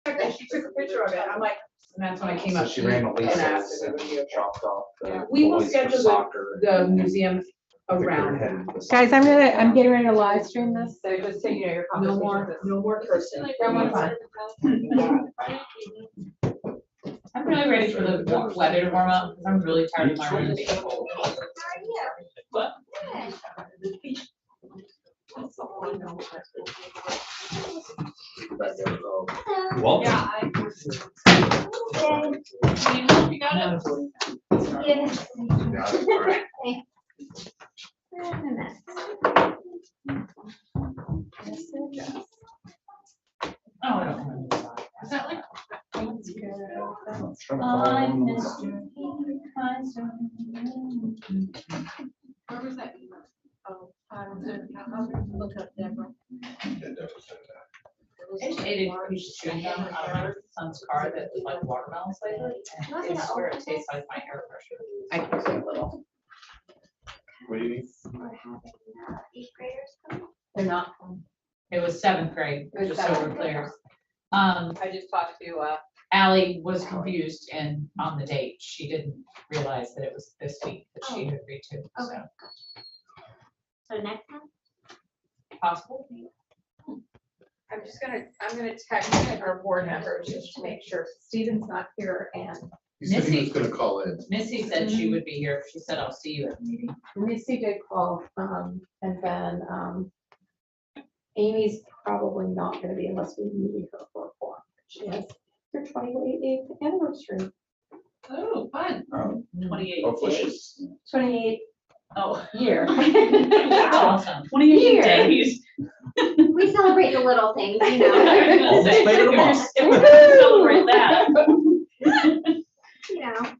And she took a picture of it. I'm like, and that's when I came So up. she ran the and lease asked. and then chopped off the We will boys for schedule soccer. the museum I think they're around heading that. to the Guys, soccer I'm game. getting ready to live stream this, so just so you know your No conversation. more cursing. No more fun. I'm really ready for the weather to warm up. I'm really tired of my room being cold. What? Well, Yeah. You got it? Oh, I don't remember that. Is that like? I'm trying to I find- missed you. Where was that? Oh, look up Deborah. I just ate a piece of chewing gum out of my son's car that was like watermelon flavored, and I swear it tastes like my air freshener. I can say a little. What do you need? We're having 8th graders come. They're not. It was 7th grade, It was just so we're 7th. clear. I just talked to, Allie was confused and on the date, she didn't realize that it was this week that she had agreed to, so Okay. So next time? possible. I'm gonna text our board members just to make sure Steven's not here and He said he was Missy. gonna call in. Missy said she would be here. She said, I'll see you at the meeting. Missy did call, and then, Amy's probably not gonna be unless we meet her for a forum. She has her 28th anniversary. Oh, fun. 28 Hopefully days. she's. 28th Oh. year. Awesome. 28 Year. days. We celebrate the little things, you know. Almost made it a month. If we're gonna celebrate that. You know,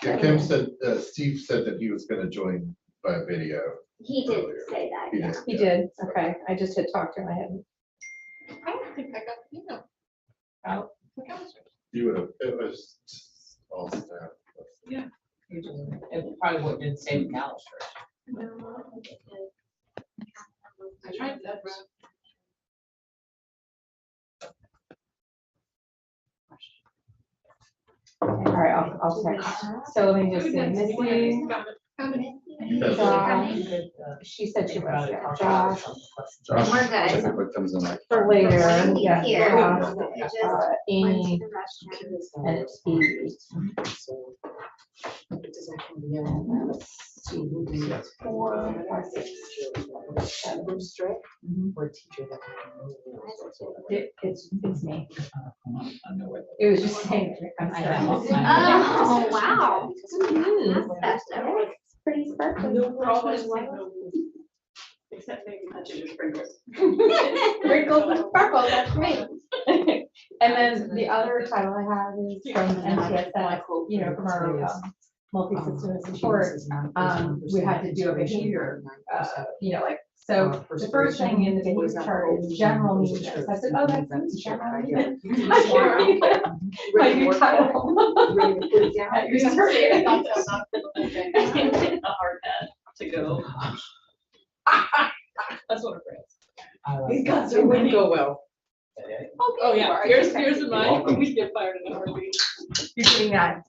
Yeah, Kim said, Steve said that he was gonna join by video. he did say that, He yeah. did. He did, okay, I just had talked to him, I hadn't. I don't think I got the email. Oh. You would have, it was all staff. It probably would have been saved in Alice first. I tried that. All right, I'll text. So let me just say, Missy, Josh, she said she was there. Josh, Josh, We're good. typically comes in like. for later, He's yeah, here. Josh, It just Amy, went to the restroom. and Steve. Four, five, six, seven. It's me. It was just saying. Oh, wow. That's festive. It's pretty sparkly. Except maybe touching the sprinkles. Wrinkles and sparkles, that's me. And then the other title I have is from MTSS, you know, from our multi-system support. We had to do a behavior, you know, like, so the first thing in the behavior chart is general needs. I said, oh, that's me, general needs. My new title. You're sorry. A hard hat to go. That's what it is. These guys it wouldn't go well. Oh, yeah. Here's You're mine. welcome. We get fired in a heartbeat. You're doing that.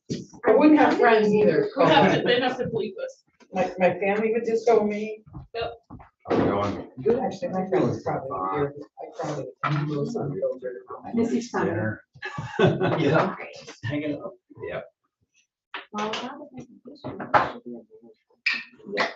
I wouldn't have friends either. They'd have to bleep us. My family would just go me. I'm going. Actually, my friends probably here. I probably. This is fun. Dinner. Yeah. Hanging out. Yeah. Well, that was my confusion. That should be a good-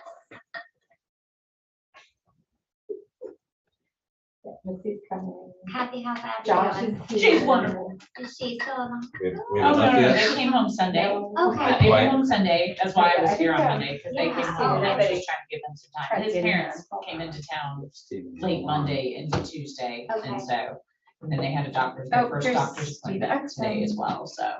Missy's coming. Happy, how's that? Josh doing? is here. She's wonderful. Is she still on? We Oh, haven't no, left no, yet. they came home Sunday. Okay. They Why? came home Sunday, that's why I was I here on think, Monday, because they came yeah. home, and I was Oh. just trying to give them some Tried time. His getting parents there. came into town Steven. late Monday into Tuesday, Okay. and so, and then they had their Oh, first here's doctor's appointment Steven. today as well, so.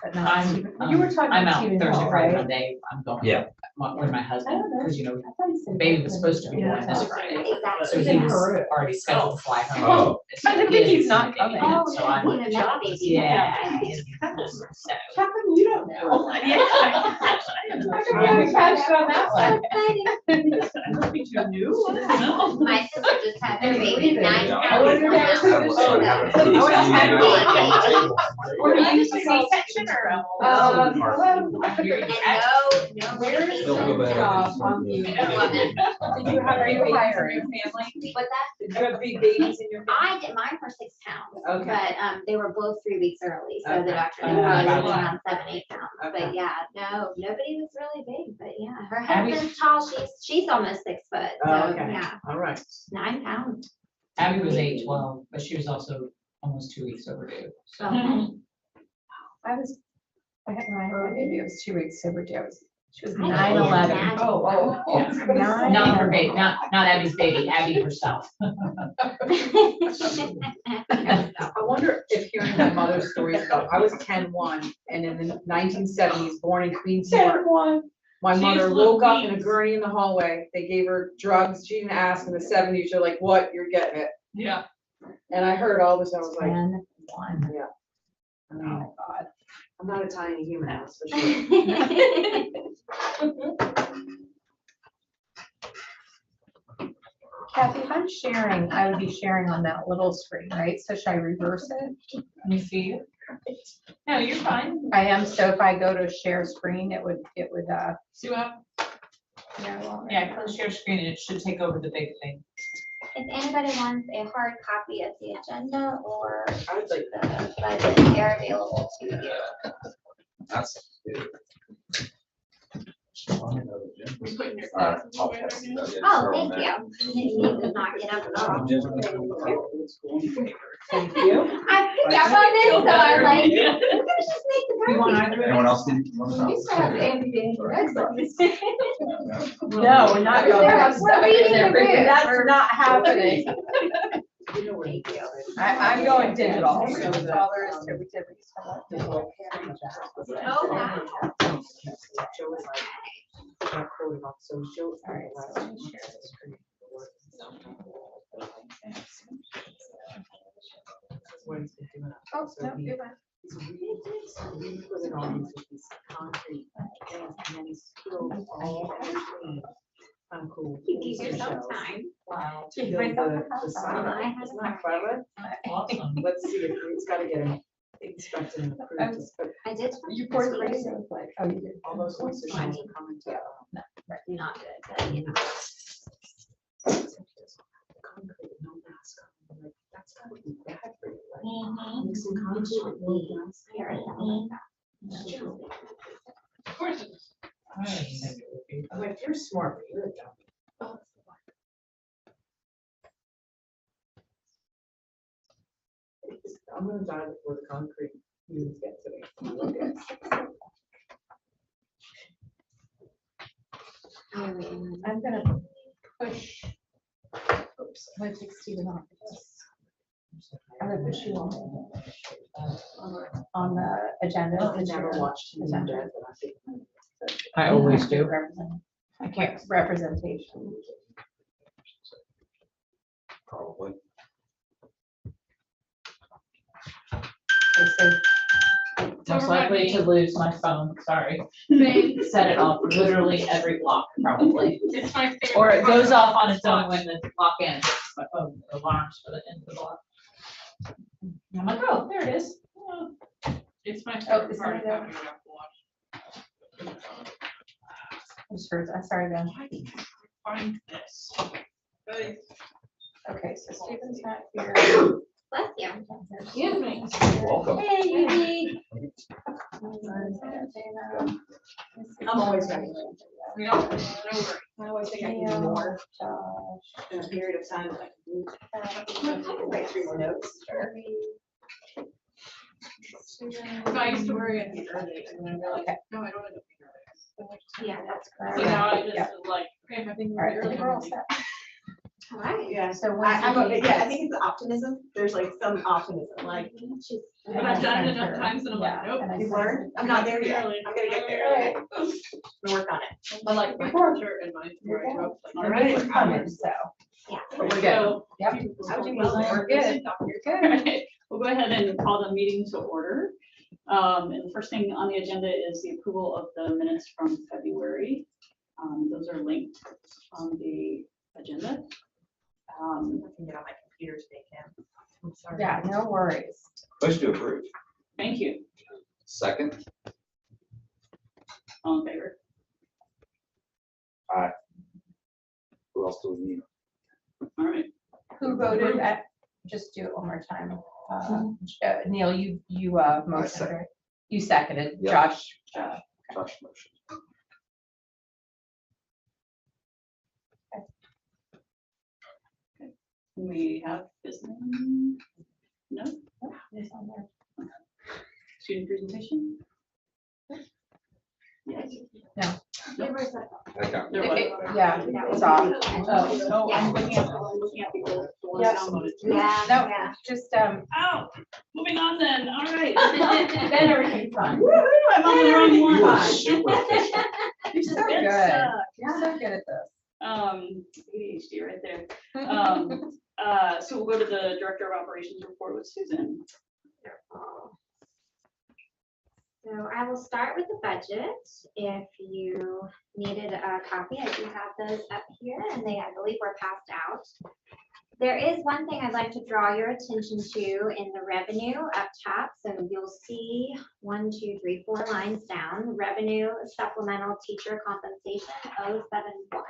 But not I'm, Steven. You were talking I'm about out Steven Thursday, Hall, Friday, right? Monday, I'm going. Yeah. With my husband, Oh, because you know, I thought he said the baby that. was supposed to be born this Friday. Exactly. So he was already scheduled to fly home. Oh. I didn't think he's not coming. Oh, So I'm, yeah, even that baby. yeah. So. How come you don't know? Yeah. How come you haven't catched on that one? Exciting. Too new? No. My sister just had her Any baby reason? 9 Yeah. I wonder if that was pounds. the that. Were you used to C-section or? Hello. And no, Where's Don't feel the bad. job on the? I love it. Did you have any hiring? What's that? Did you have big babies in your family? I did, mine were 6 pounds, Okay. but they were both 3 weeks early, so the Okay. doctor Oh, probably gotcha. was around 7, 8 pounds. Okay. But yeah, no, nobody was really big, but yeah, her Abby- husband's tall, she's almost 6 foot, so Oh, okay. yeah, All right. 9 pounds. Abby was 8'12", but she was also almost 2 weeks overdue. So. Okay. I had my baby, it was 2 weeks overdue. She was I can't 9/11. imagine. Oh. Yeah. Nine. Not her baby, not Abby's baby, Abby herself. I wonder if hearing my mother's stories about, I was 10-1 and in the 1970s, born in Queens, New York. My She's mother woke up in a Louise. gurney in the hallway. They gave her drugs. She didn't ask in the 70s. You're like, what? You're getting it. Yeah. And I heard all this. I was like, 10-1. yeah. I mean, Oh, God. I'm not a tiny human, that's for sure. Kathy, if I'm sharing, I would be sharing on that little screen, right? So should I reverse it? Let me see. No, you're fine. I am, so if I go to share screen, it would, See what? yeah. Yeah, close share screen and it should take over the big thing. If anybody wants a hard copy of the agenda or I would like the budget, they're available to you. That's good. Oh, thank you. He does not get up at all. Thank you. I picked up on this, so I'm like, we're gonna just make the. You want either? Anyone else need? want to talk? No, we're not going We're reading the room. That's not happening. You know where Thank you. I'm going digital. So So the- father is to Oh, wow. Joe was like, got quoted on, so Joe. All right, so let me share this screen. What he's been doing. Oh, So no, he- good one. he's re-putting all these with these concrete things, and then he's filled all that between. Kind of cool. You give poster yourself shells time. Wow. To build the sign. I have Isn't that clever? Awesome. Let's see if it's gotta get him inspected and approved, but I did. You poured the rice, I was like, oh, you did. all those poster shells are coming to. Not good, but you know. Concrete, no mask on. I'm like, that's gotta be bad for you, right? Mixing concrete with no mask. Here, yeah. Of course it is. I didn't think it would be. I'm like, you're smart, but you're a dumb. I'm gonna die before the concrete units get to me. Okay. I'm gonna push. Oops, I'm gonna take Stephen off of this. I'm gonna push you on the agenda. I never watched TV in Agenda. bed, but I think. I always do. I can't, representation. Probably. Most likely to lose my phone, sorry. Set it off literally every block, probably. It's my favorite. Or it goes part. off on its own when the block ends. My phone alarms for the end of the block. I'm like, oh, there it is. Oh. It's my Oh, favorite is part of that having it up to watch. I started then. Find this. But Okay, so Stephen's not here. Bless you. excuse me. Welcome. Hey, Judy. I'm always ready. No, no worries. I always think I can do more in a period of time that I can do. Write 3 more notes. So I used to worry at the early and then they're like, Okay. no, I don't end up being early. Yeah, that's So correct. now I Yeah. just like, okay, I think All right, we're we're all early. set. All right. Yeah, So I when think it's optimism. There's like some optimism, like And I've done it enough times and I'm like, nope. you've learned. I'm not there yet. Early. I'm gonna get there. I'm gonna work on it. I like my culture and my. You're good. Like, All right, we're coming, so. Yeah. But we're good. So- Yep. How'd you We're good. You're good. We'll go ahead and call the meeting to order. And the first thing on the agenda is the approval of the minutes from February. Those are linked on the agenda. I can get on my computer to make him. I'm sorry. Yeah, no worries. Motion to approve. Thank you. Second. All in favor? Who else do we need? All right. Who voted at, just do it one more time. Neil, you motioned, second. right? You seconded, Yep. Josh. Josh motion. We have business. No? It's on there. Student presentation? Yes. There was a- Okay. There was. Yeah, it's off. Oh, I'm looking at people. the ones Yeah. downloaded. Yeah, No, yeah. just, Oh, moving on then. All right. then everything's fine. Woo-hoo, I'm on the wrong You one. are super efficient. You're so It's, good. You're so good at this. ADHD right there. So we'll go to the Director of Operations report with Susan. So I will start with the budget. If you needed a copy, I do have those up here and they, I believe, were passed out. There is one thing I'd like to draw your attention to in the revenue up top. So you'll see 1, 2, 3, 4 lines down, revenue supplemental teacher compensation 071.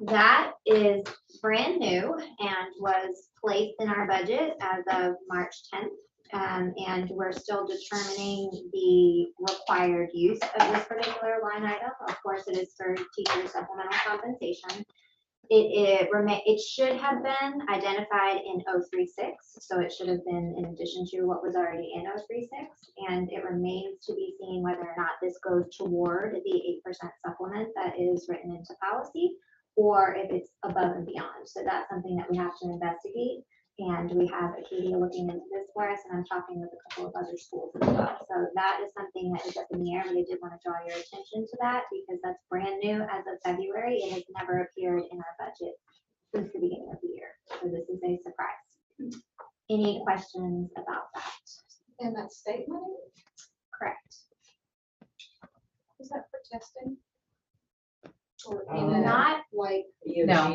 That is brand new and was placed in our budget as of March 10th. And we're still determining the required use of this particular line item. Of course, it is for teacher supplemental compensation. It should have been identified in 036, so it should have been in addition to what was already in 036, and it remains to be seen whether or not this goes toward the 8% supplement that is written into policy, or if it's above and beyond. So that's something that we have to investigate. And we have Acadia looking into this for us, and I'm talking with a couple of other schools as well. So that is something that is up in the air, but I did want to draw your attention to that because that's brand new as of February. It has never appeared in our budget since the beginning of the year. So this is a surprise. Any questions about that? And that state money, Correct. is that for testing? Or Not, like No. no,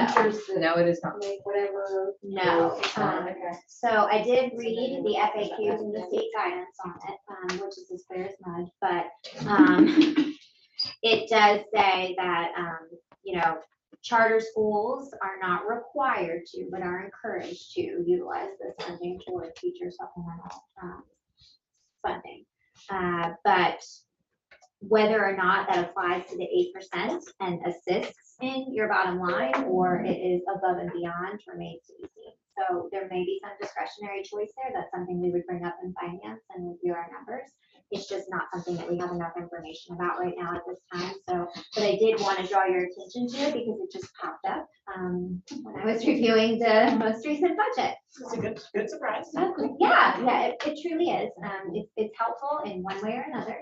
teachers that No, it is not. make whatever? no. Okay. So I did read the FAQs and the state guidance on it, which is as clear as mud, but it does say that, charter schools are not required to, but are encouraged to utilize this funding toward teacher supplemental funding. But whether or not that applies to the 8% and assists in your bottom line, or it is above and beyond remains to be seen. So there may be some discretionary choice there. That's something we would bring up in finance and review our numbers. It's just not something that we have enough information about right now at this time. So, but I did want to draw your attention to it because it just popped up when I was reviewing the most recent budget. It's a good surprise. Yeah, it truly is. It's helpful in one way or another.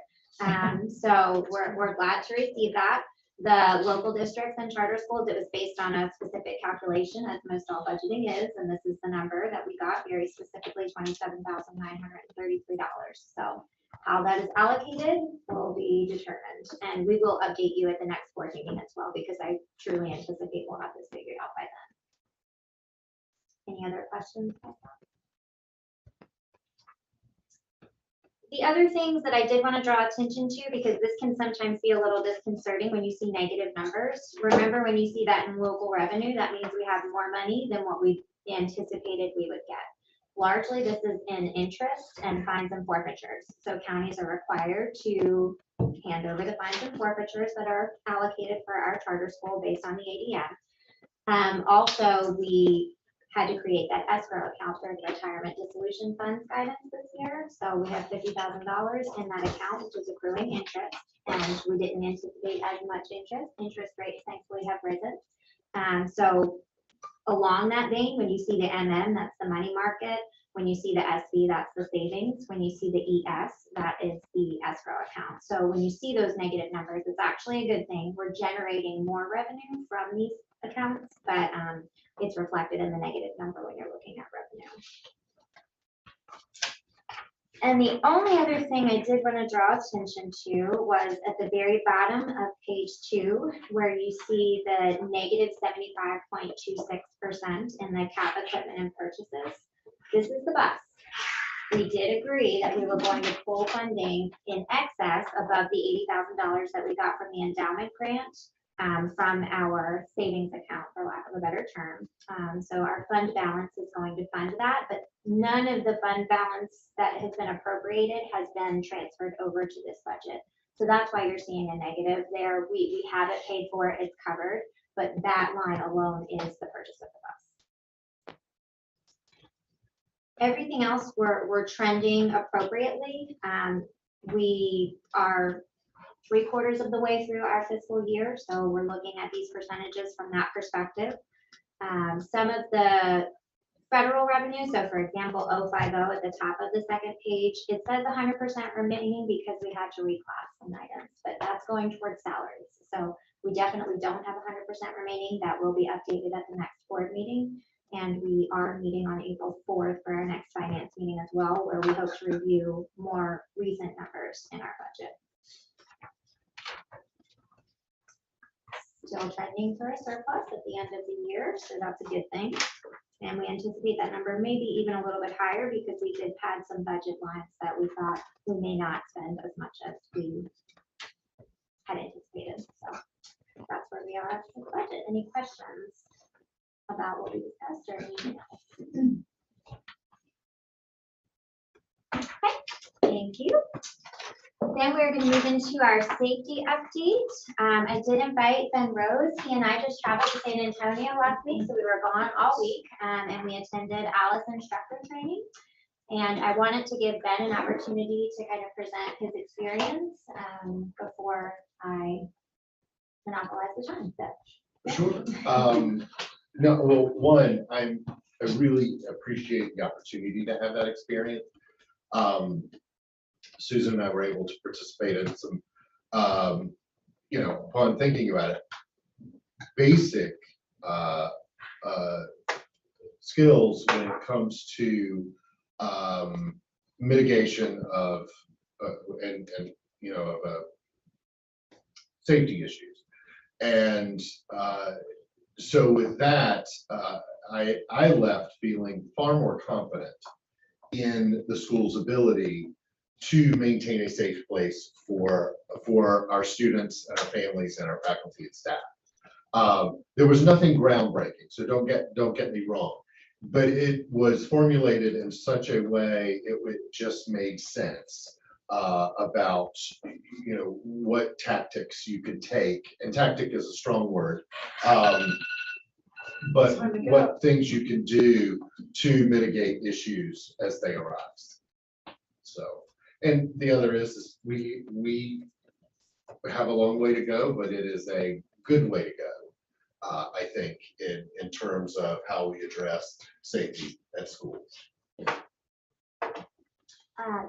So we're glad to receive that. The local districts and charter schools, it was based on a specific calculation, as most all budgeting is, and this is the number that we got, very specifically $27,933. So how that is allocated will be determined, and we will update you at the next board meeting as well, because I truly anticipate we'll have this figured out by then. Any other questions? The other things that I did want to draw attention to, because this can sometimes be a little disconcerting when you see negative numbers. Remember, when you see that in local revenue, that means we have more money than what we anticipated we would get. Largely, this is in interest and fines and forfeitures. So counties are required to hand over the fines and forfeitures that are allocated for our charter school based on the ADM. Also, we had to create that escrow account for the retirement dissolution funds guidance this year. So we have $50,000 in that account, which is accruing interest, and we didn't anticipate as much interest. Interest rates thankfully have risen. So along that vein, when you see the MM, that's the money market. When you see the SB, that's the savings. When you see the ES, that is the escrow account. So when you see those negative numbers, it's actually a good thing. We're generating more revenue from these accounts, but it's reflected in the negative number when you're looking at revenue. And the only other thing I did want to draw attention to was at the very bottom of page 2, where you see the negative 75.26% in the cap equipment and purchases. This is the bus. We did agree that we were going to pull funding in excess above the $80,000 that we got from the endowment grant from our savings account, for lack of a better term. So our fund balance is going to fund that, but none of the fund balance that has been appropriated has been transferred over to this budget. So that's why you're seeing a negative there. We have it paid for, it's covered, but that line alone is the purchase of the bus. Everything else we're trending appropriately. We are 3/4 of the way through our fiscal year, so we're looking at these percentages from that perspective. Some of the federal revenue, so for example, 050 at the top of the second page, it says 100% remaining because we had to reclass some items, but that's going towards salaries. So we definitely don't have 100% remaining. That will be updated at the next board meeting. And we are meeting on April 4th for our next finance meeting as well, where we hope to review more recent numbers in our budget. Still trending for a surplus at the end of the year, so that's a good thing. And we anticipate that number may be even a little bit higher because we did pad some budget lines that we thought we may not spend as much as we had anticipated. So that's where we are with the budget. Any questions about what we discussed or anything else? Okay, thank you. Then we're going to move into our safety update. I did invite Ben Rose. He and I just traveled to San Antonio last week, so we were gone all week, and we attended Alice instructor training. And I wanted to give Ben an opportunity to kind of present his experience before I monopolize the time. So, yeah. Sure. No, well, one, I really appreciate the opportunity to have that experience. Susan and I were able to participate in some, upon thinking about it, basic skills when it comes to mitigation of safety issues. And so with that, I left feeling far more confident in the school's ability to maintain a safe place for our students and our families and our faculty and staff. There was nothing groundbreaking, so don't get me wrong, but it was formulated in such a way it just made sense about what tactics you could take, and tactic is a strong word, but what things you can do to mitigate issues as they arise. So, and the other is we have a long way to go, but it is a good way to go, I think, in terms of how we address safety at schools.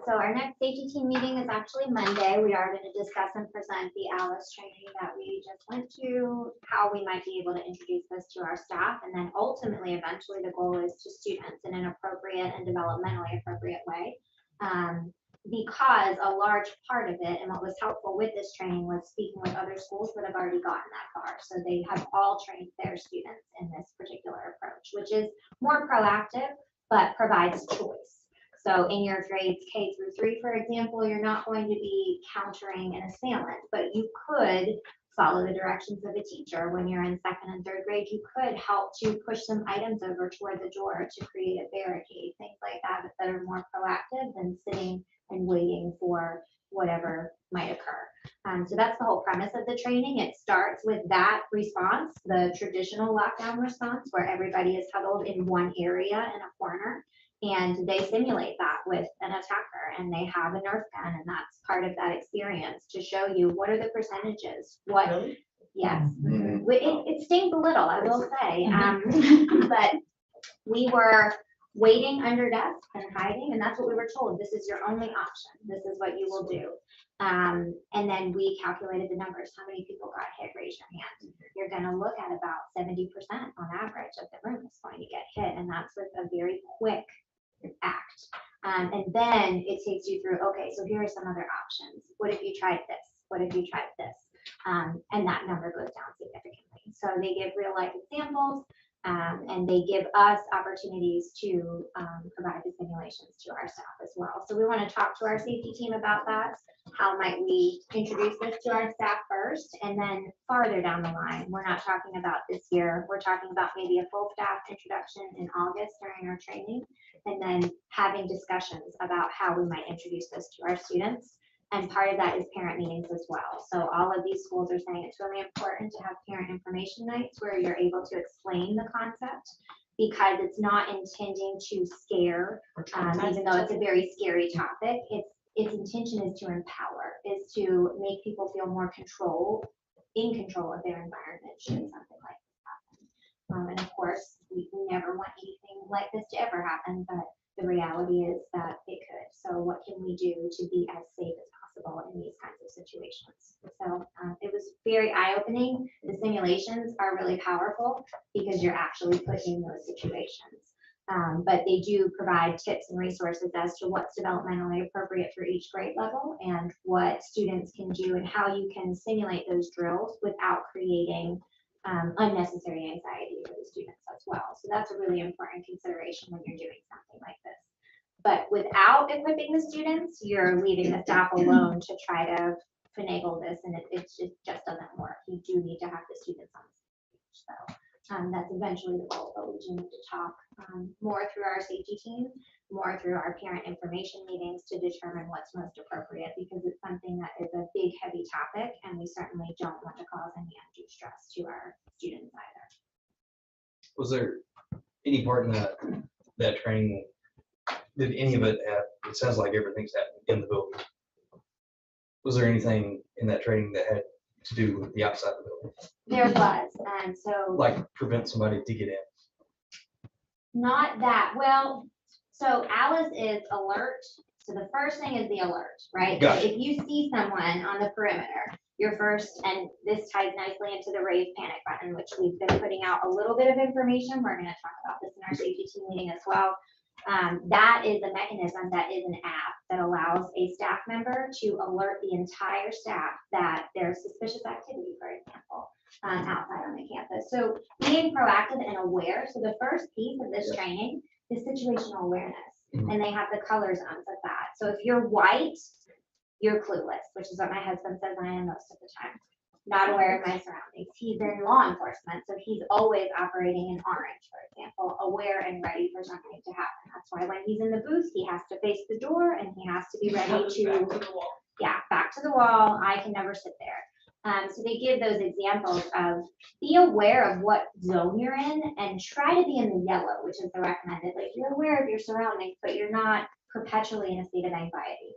So our next safety team meeting is actually Monday. We are going to discuss and present the Alice training that we just went to, how we might be able to introduce this to our staff, and then ultimately, eventually, the goal is to students in an appropriate and developmentally appropriate way. Because a large part of it and what was helpful with this training was speaking with other schools that have already gotten that far. So they have all trained their students in this particular approach, which is more proactive, but provides choice. So in your grades K through 3, for example, you're not going to be countering an assailant, but you could follow the directions of a teacher. When you're in 2nd and 3rd grade, you could help to push some items over toward the door to create a barricade, things like that are more proactive than sitting and waiting for whatever might occur. So that's the whole premise of the training. It starts with that response, the traditional lockdown response, where everybody is huddled in one area in a corner. And they simulate that with an attacker, and they have a Nerf gun, and that's part of that experience to show you what are the percentages. What? Really? Yes, it stings a little, I will say, but we were waiting under desks and hiding, and that's what we were told. This is your only option. This is what you will do. And then we calculated the numbers. How many people got hit? Raise your hand. You're going to look at about 70% on average of the room is going to get hit, and that's with a very quick act. And then it takes you through, okay, so here are some other options. What if you tried this? What if you tried this? And that number goes down significantly. So they give real life examples, and they give us opportunities to provide the simulations to our staff as well. So we want to talk to our safety team about that. How might we introduce this to our staff first, and then farther down the line, we're not talking about this year, we're talking about maybe a full staff introduction in August during our training, and then having discussions about how we might introduce this to our students. And part of that is parent meetings as well. So all of these schools are saying it's really important to have parent information nights where you're able to explain the concept, because it's not intending to scare, even though it's a very scary topic. Its intention is to empower, is to make people feel more in control of their environment should something like this happen. And of course, we never want anything like this to ever happen, but the reality is that it could. So what can we do to be as safe as possible in these kinds of situations? So it was very eye-opening. The simulations are really powerful because you're actually put in those situations. But they do provide tips and resources as to what's developmentally appropriate for each grade level and what students can do and how you can simulate those drills without creating unnecessary anxiety for the students as well. So that's a really important consideration when you're doing something like this. But without equipping the students, you're leaving the staff alone to try to finagle this, and it just doesn't work. You do need to have the students on stage. So that's eventually the goal, but we do need to talk more through our safety team, more through our parent information meetings to determine what's most appropriate, because it's something that is a big, heavy topic, and we certainly don't want to cause any undue stress to our students either. Was there any part in that training, did any of it it sounds like everything's happening in the building. Was there anything in that training that had to do with the outside of the building? There was, and so. Like prevent somebody to get in? Not that, well, so Alice is alert. So the first thing is the alert, right? So Gotcha. if you see someone on the perimeter, your first, and this ties nicely into the raise panic button, which we've been putting out a little bit of information. We're going to talk about this in our safety team meeting as well. That is a mechanism, that is an app that allows a staff member to alert the entire staff that there's suspicious activity, for example, outside on the campus. So being proactive and aware. So the first piece of this training is situational awareness, and they have the color zones of that. So if you're white, you're clueless, which is what my husband says I am most of the time. Not aware of my surroundings. He's in law enforcement, so he's always operating in orange, for example, aware and ready for something to happen. That's why when he's in the booth, he has to face the door and he has to be ready to, back to the wall. I can never sit there. So they give those examples of be aware of what zone you're in and try to be in the yellow, which is the recommended. Like you're aware of your surroundings, but you're not perpetually in a state of anxiety.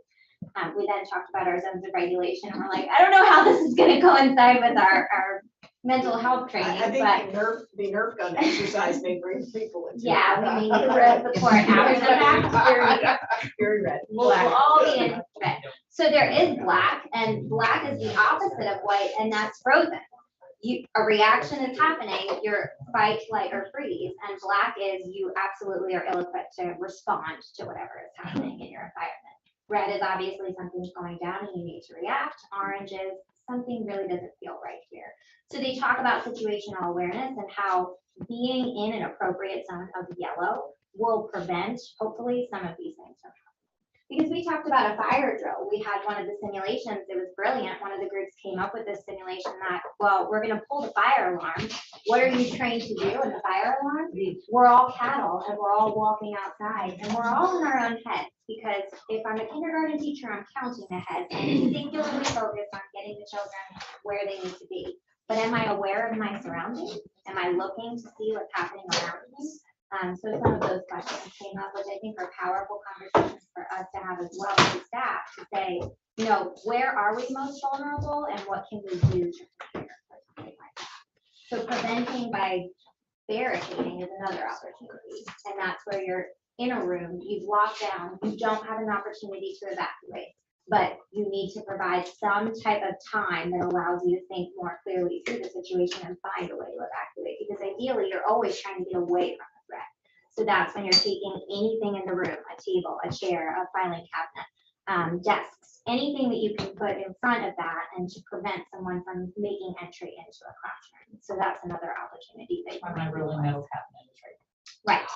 We then talked about our zones of regulation, and we're like, I don't know how this is going to coincide with our mental health training. I think the Nerf gun exercise may bring people into Yeah, we may need to support after the fact. Very red. We'll all be in red. So there is black, and black is the opposite of white, and that's frozen. A reaction is happening, you're fight, flight, or freeze, and black is you absolutely are ill-equipped to respond to whatever is happening in your environment. Red is obviously something's going down and you need to react. Orange is something really doesn't feel right here. So they talk about situational awareness and how being in an appropriate zone of yellow will prevent, hopefully, some of these things from happening. Because we talked about a fire drill. We had one of the simulations, it was brilliant. One of the groups came up with this simulation that, well, we're gonna pull the fire alarm. What are you trained to do in the fire alarm? We're all cattle and we're all walking outside and we're all in our own heads, because if I'm a kindergarten teacher, I'm counting the heads and singularly focused on getting the children where they need to be. But am I aware of my surroundings? Am I looking to see what's happening around me? So some of those questions came up, which I think are powerful conversations for us to have as well as the staff to say, you know, where are we most vulnerable and what can we do to prepare for something like that? So preventing by barricading is another opportunity. And that's where you're in a room, you've locked down, you don't have an opportunity to evacuate, but you need to provide some type of time that allows you to think more clearly through the situation and find a way to evacuate. Because ideally, you're always trying to get away from the threat. So that's when you're taking anything in the room, a table, a chair, a filing cabinet, desks, anything that you can put in front of that and to prevent someone from making entry into a classroom. So that's another opportunity that you My might really utilize. metal cabinet is right. Right.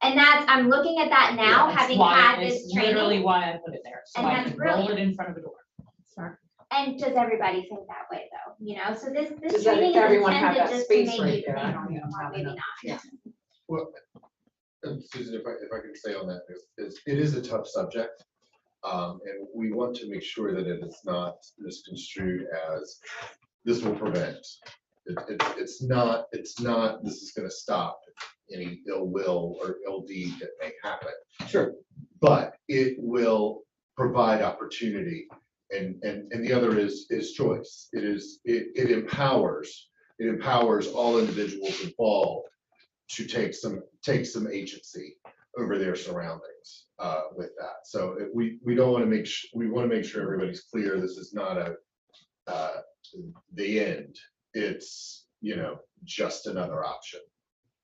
And that's, I'm looking at that now, That's having why- had it's this Literally training. why I put it there, so And I that's can roll it brilliant. in front of a door. And does everybody think that way though? You know, so this Does training is everyone have intended that just to space make right you there? I think, don't even or have maybe enough. not. Well, and Susan, if I can say on that, it is a tough subject. And we want to make sure that it is not misconstrued as this will prevent. It's not, this is gonna stop any ill will or ill deed that may happen. Sure. But it will provide opportunity. And the other is choice. It empowers all individuals involved to take some agency over their surroundings with that. So we don't want to we want to make sure everybody's clear. This is not the end. It's, just another option.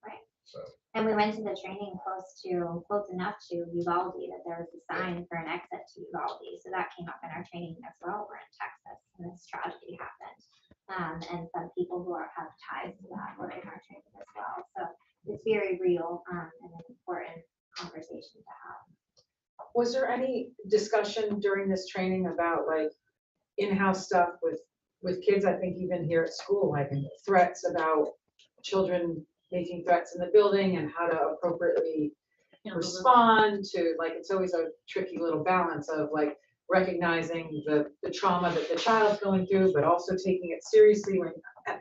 Right. So. And we went to the training close enough to Uvalde that there was a sign for an exit to Uvalde. So that came up in our training as well. We're in Texas and this tragedy happened. And some people who have ties to that were in our training as well. So it's very real and an important conversation to have. Was there any discussion during this training about like in-house stuff with kids? I think even here at school, like threats about children making threats in the building and how to appropriately respond to, like, it's always a tricky little balance of like recognizing the trauma that the child's going through, but also taking it seriously. When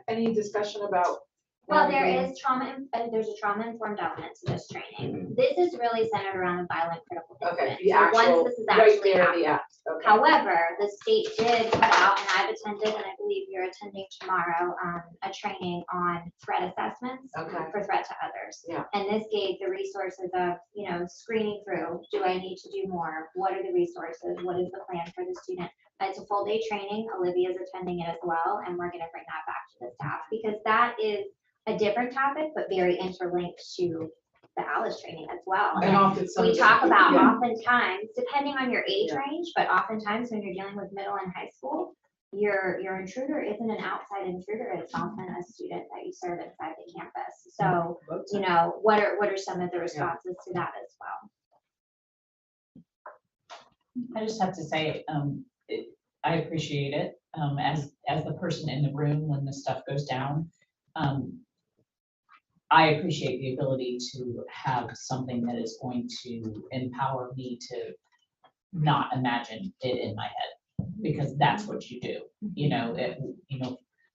any discussion about Well, there navigating- is there's a trauma-informed element to this training. This is really centered around a violent critical Okay, incident. the So once actual, this is right actually there, happening. the act, okay. However, the state did put out, and I've attended, and I believe you're attending tomorrow, a training on threat assessments Okay. for threat to others. Yeah. And this gave the resources of, screening through, do I need to do more? What are the resources? What is the plan for the student? It's a full day training. Olivia's attending it as well, and we're gonna bring that back to the staff because that is a different topic, but very interlinked to the Alice training as well. And often We talk about yeah. oftentimes, depending on your age Yeah. range, but oftentimes when you're dealing with middle and high school, your intruder isn't an outside intruder, it's often a student that you serve inside the campus. So, what are some of the responses to that as well? I just have to say, I appreciate it, as the person in the room when this stuff goes down. I appreciate the ability to have something that is going to empower me to not imagine it in my head, because that's what you do.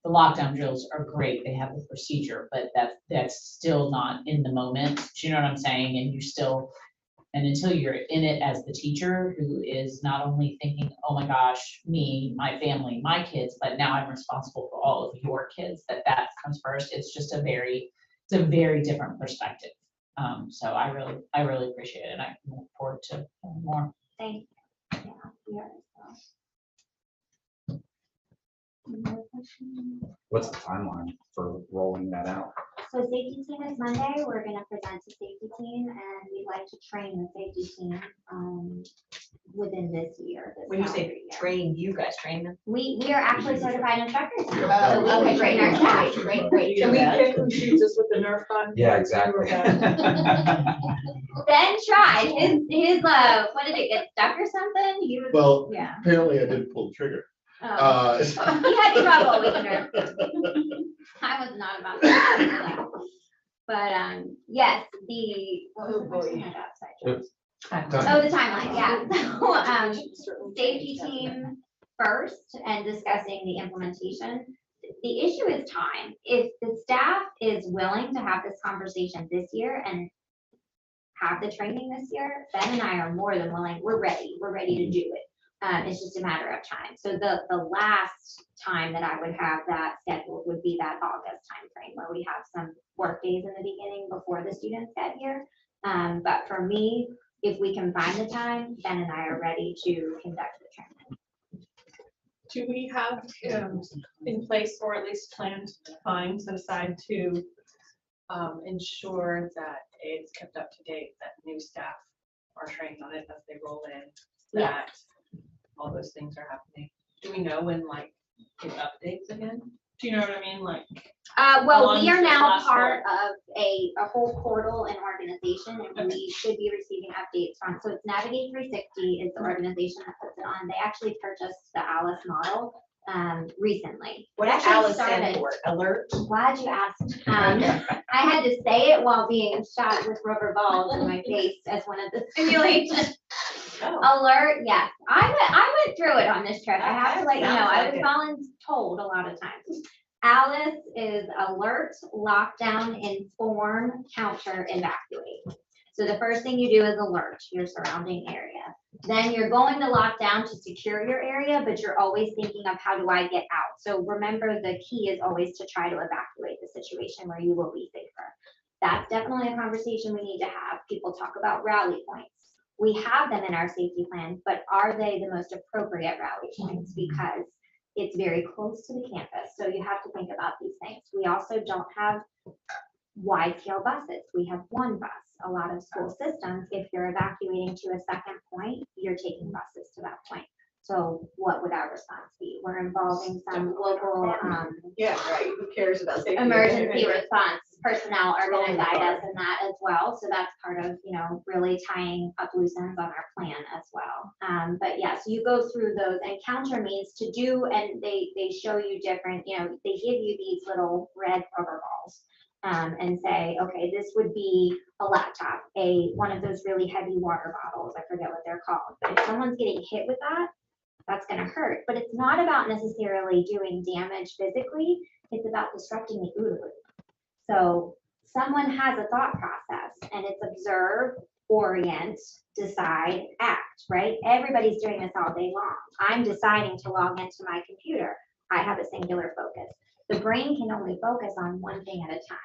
The lockdown drills are great, they have the procedure, but that's still not in the moment. Do you know what I'm saying? And until you're in it as the teacher who is not only thinking, oh my gosh, me, my family, my kids, but now I'm responsible for all of your kids, that comes first. It's just a very different perspective. So I really appreciate it. And I look forward to more. Thank you. Yeah, we are as well. Any other questions? What's the timeline for rolling that out? So safety team is Monday. We're gonna present to safety team and we'd like to train the safety team within this year. When you say train, you guys train them? We are actually certified instructors. Yeah, now, so we okay, can train our great, staff. great, great. Can we pick who shoots us with the Nerf gun? Yeah, exactly. Ben tried. His what did it get stuck or something? He was Well, yeah. apparently I didn't pull the trigger. Oh. He had trouble with the Nerf. I was not about that. But yes, what was the question I got? Sorry. Oh, the timeline, yeah. So, safety team first and discussing the implementation. The issue is time. If the staff is willing to have this conversation this year and have the training this year, Ben and I are more than willing. We're ready to do it. It's just a matter of time. So the last time that I would have that scheduled would be that August timeframe where we have some work days in the beginning before the students get here. But for me, if we can find the time, Ben and I are ready to conduct the training. Do we have in place or at least planned time set aside to ensure that it's kept up to date, that new staff are trained on it as they roll in, that all those things are happening. Do we know when like it updates again? Do you know what I mean? Like, Well, long we does are it now last part of a whole portal and organization, and we should be receiving updates from, so it's Navigate 360 is the organization that puts it on. They actually purchased the Alice model recently. What It does actually Alice stand started- for? Alert? Glad you asked. I had to say it while being shot with rubber balls in my face as one of the simulations. Oh. Alert, yes. I went through it on this trip. I have to let you know, Sounds I like was it. voluntold a lot of times. Alice is alert, lockdown, inform, counter, evacuate. So the first thing you do is alert your surrounding area. Then you're going to lock down to secure your area, but you're always thinking of how do I get out? So remember, the key is always to try to evacuate the situation where you will be safer. That's definitely a conversation we need to have. People talk about rally points. We have them in our safety plan, but are they the most appropriate rally points? Because it's very close to the campus, so you have to think about these things. We also don't have wide scale buses. We have one bus. A lot of school systems, if you're evacuating to a second point, you're taking buses to that point. So what would our response be? We're involving some local Yeah, right. Who cares about safety? emergency response personnel are gonna guide us in that as well. So that's part of, really tying up loose ends on our plan as well. But yeah, so you go through those, and counter means to do, and they show you different, they give you these little red rubber balls. And say, okay, this would be a laptop, one of those really heavy water bottles, I forget what they're called. But if someone's getting hit with that, that's gonna hurt. But it's not about necessarily doing damage physically, it's about disrupting the OODA loop. So someone has a thought process, and it's observe, orient, decide, act, right? Everybody's doing this all day long. I'm deciding to log into my computer. I have a singular focus. The brain can only focus on one thing at a time.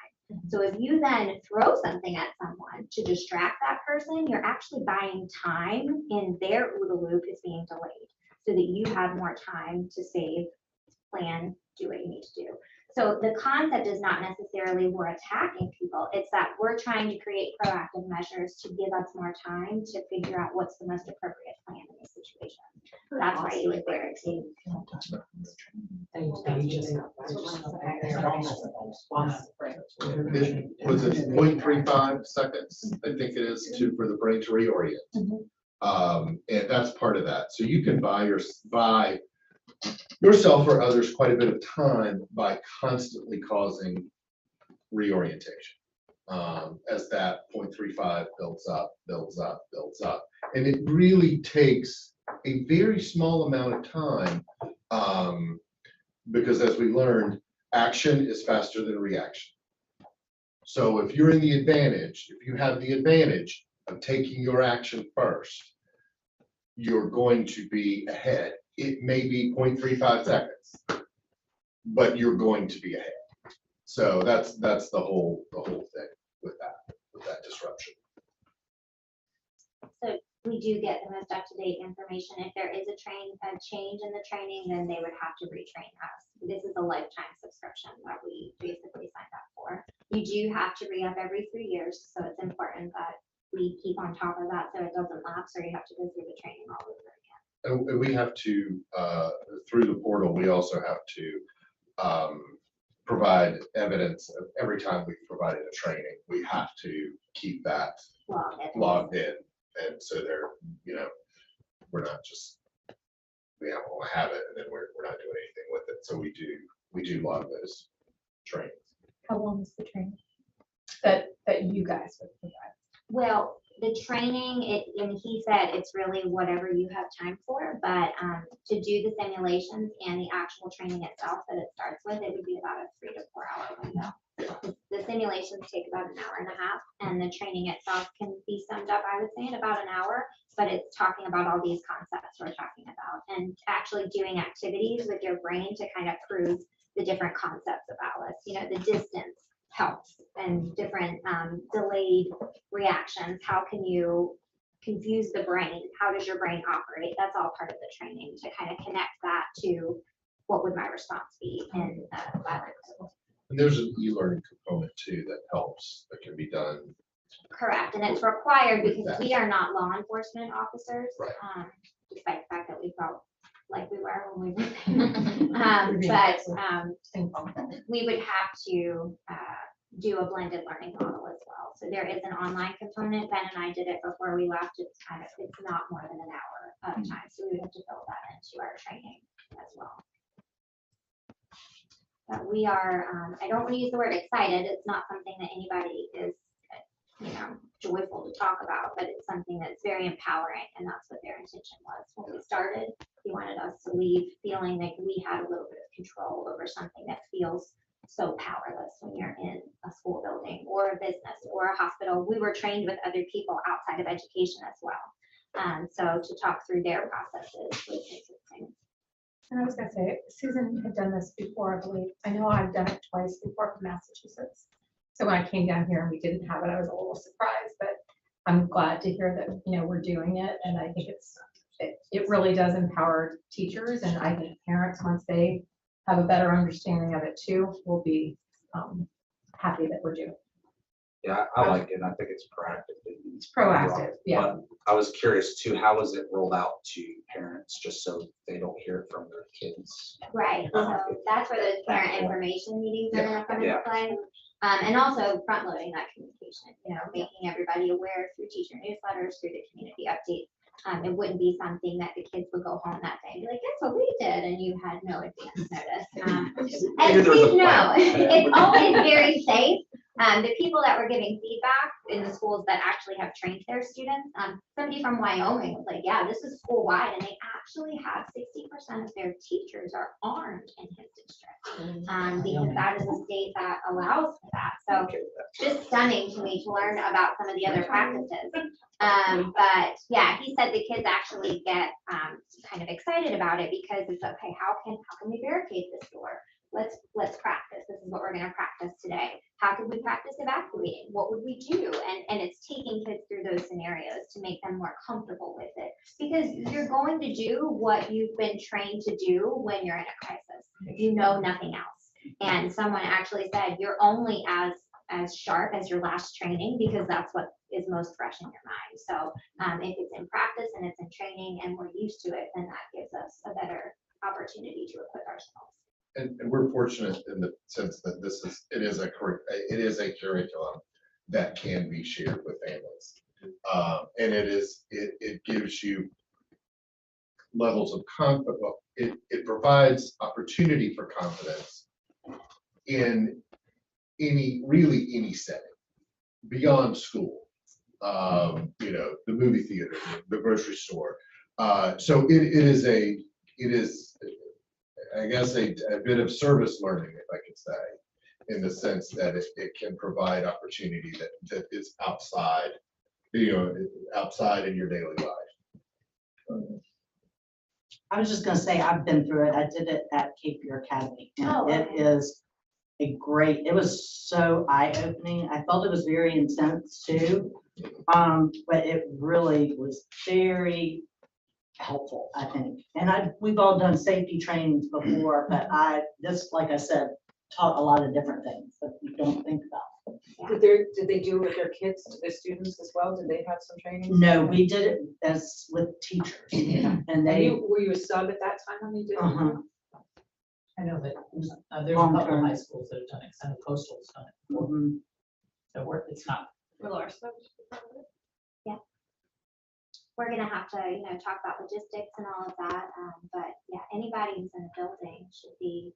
So if you then throw something at someone to distract that person, you're actually buying time, and their OODA loop is being delayed so that you have more time to save, plan, do what you need to do. So the concept is not necessarily we're attacking people, it's that we're trying to create proactive measures to give us more time to figure out what's the most appropriate plan in this situation. That's why you would barricade. Was it 0.35 seconds? I think it is for the brain to reorient. And that's part of that. So you can buy yourself or others quite a bit of time by constantly causing reorientation. As that 0.35 builds up. And it really takes a very small amount of time, because as we learned, action is faster than reaction. So if you're in the advantage, if you have the advantage of taking your action first, you're going to be ahead. It may be 0.35 seconds, but you're going to be ahead. So that's the whole thing with that disruption. So we do get the most up-to-date information. If there is a change in the training, then they would have to retrain us. This is a lifetime subscription that we basically signed up for. You do have to re-up every 3 years, so it's important that we keep on top of that so it doesn't lapse, or you have to go through the training all over again. And we have to, through the portal, we also have to provide evidence of every time we've provided a training. We have to keep that logged in. And so they're, we're not just, we have it and then we're not doing anything with it. So we do log those trainings. How long is the training that you guys would provide? Well, the training, and he said it's really whatever you have time for, but to do the simulations and the actual training itself that it starts with, it would be about a 3 to 4 hour window. The simulations take about an hour and a half, and the training itself can be summed up, I would say, in about an hour, but it's talking about all these concepts we're talking about and actually doing activities with your brain to kind of prove the different concepts of Alice, the distance helps and different delayed reactions. How can you confuse the brain? How does your brain operate? That's all part of the training to kind of connect that to what would my response be in violent. And there's an e-learning component too that helps, that can be done. Correct, and it's required because we are not law enforcement officers. Right. Despite the fact that we felt like we were when we were there. We would have to do a blended learning model as well. So there is an online component. Ben and I did it before we left. It's not more than an hour of time. So we would have to build that into our training as well. But we are, I don't want to use the word excited. It's not something that anybody is, joyful to talk about, but it's something that's very empowering. And that's what their intention was when we started. They wanted us to leave feeling like we had a little bit of control over something that feels so powerless when you're in a school building or a business or a hospital. We were trained with other people outside of education as well. So to talk through their processes was interesting. And I was gonna say, Susan had done this before, I believe. I know I've done it twice before from Massachusetts. So when I came down here and we didn't have it, I was a little surprised, but I'm glad to hear that, we're doing it. And I think it really does empower teachers, and I think parents, once they have a better understanding of it too, will be happy that we're doing it. Yeah, I like it. I think it's proactive. It's proactive, yeah. But I was curious too, how was it rolled out to parents, just so they don't hear it from their kids? Right, so that's where those parent information meetings are gonna come into play. And also front loading that communication, making everybody aware through teacher newsletters, through the community updates. It wouldn't be something that the kids would go home that day and be like, guess what we did, and you had no advance notice. And please know, it's always very safe. The people that were giving feedback in the schools that actually have trained their students, somebody from Wyoming was like, yeah, this is school wide, and they actually have 60% of their teachers are armed in his district. Because that is a state that allows for that. So just stunning to me to learn about some of the other practices. But yeah, he said the kids actually get kind of excited about it because it's okay, how can we barricade this door? Let's practice. This is what we're going to practice today. How could we practice evacuating? What would we do? And it's taking kids through those scenarios to make them more comfortable with it, because you're going to do what you've been trained to do when you're in a crisis. You know nothing else. And someone actually said you're only as sharp as your last training, because that's what is most fresh in your mind. So if it's in practice and it's in training and we're used to it, then that gives us a better opportunity to equip ourselves. And we're fortunate in the sense that it is a curriculum that can be shared with families. And it gives you levels of confidence. Well, it provides opportunity for confidence in any setting beyond school. The movie theater, the grocery store. So it is I guess a bit of service learning, if I could say, in the sense that it can provide opportunity that is outside, outside in your daily life. I was just gonna say, I've been through it. I did it at Cape Fear Academy. And it is it was so eye-opening. I felt it was very intense too. But it really was very helpful, I think. And we've all done safety trainings before, but this, like I said, taught a lot of different things that you don't think about. Did they do it with their kids, the students as well? Did they have some training? No, we did it as with teachers. And Were you a sub at that time when you did it? I know that there's a couple of high schools that have done it, some coastals done it before. So it's not. Will our subs? We're gonna have to, talk about logistics and all of that. But yeah, anybody who's in the building should be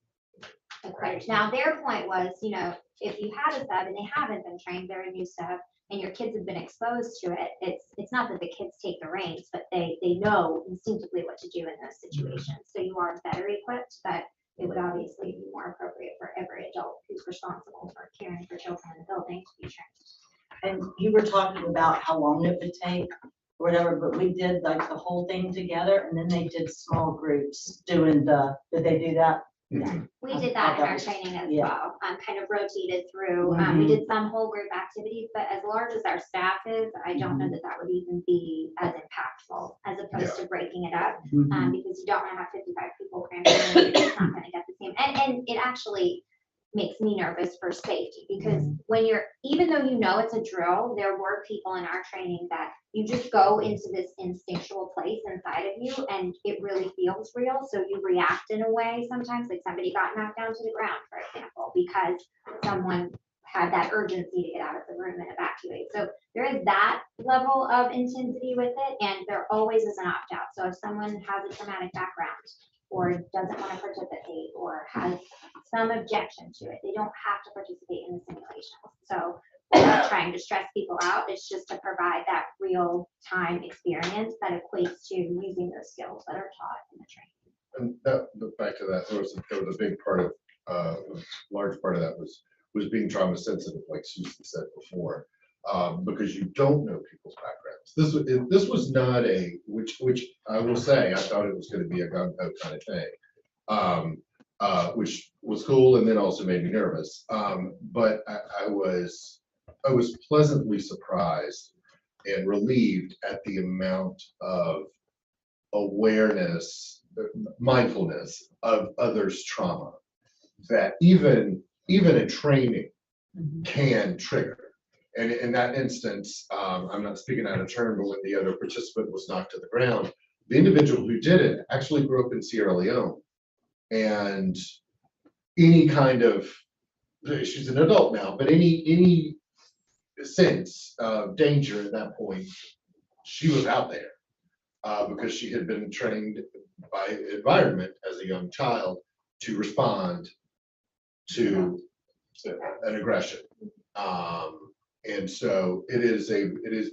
equipped. Now, their point was, if you had a sub and they haven't been trained, they're a new sub, and your kids have been exposed to it, it's not that the kids take the reins, but they know instinctively what to do in those situations. So you are better equipped, but it would obviously be more appropriate for every adult who's responsible for caring for children in the building to be trained. And you were talking about how long it would take or whatever, but we did like the whole thing together, and then they did small groups did they do that? Yeah, we did that in our training as well, kind of rotated through. We did some whole group activities, but as large as our staff is, I don't know that would even be as impactful as opposed to breaking it up, because you don't want to have 55 people crammed in, it's not going to get the same. And it actually, makes me nervous for safety, because when you're, even though you know it's a drill, there were people in our training that you just go into this instinctual place inside of you and it really feels real. So you react in a way sometimes, like somebody got knocked down to the ground, for example, because someone had that urgency to get out of the room and evacuate. So there is that level of intensity with it, and there always is an opt-out. So if someone has a traumatic background or doesn't want to participate or has some objection to it, they don't have to participate in the simulation. So we're not trying to stress people out. It's just to provide that real time experience that equates to using those skills that are taught in the training. And that, back to that, there was a big part of, a large part of that was being trauma sensitive, like Susan said before, because you don't know people's backgrounds. This was not a, which I will say, I thought it was going to be a gung-ho kind of thing, which was cool and then also made me nervous. But I was pleasantly surprised and relieved at the amount of awareness, mindfulness of others' trauma that even a training can trigger. And in that instance, I'm not speaking out of turn, but when the other participant was knocked to the ground, the individual who did it actually grew up in Sierra Leone. And any kind of, she's an adult now, but any sense of danger at that point, she was out there because she had been trained by environment as a young child to respond to an aggression. And so it is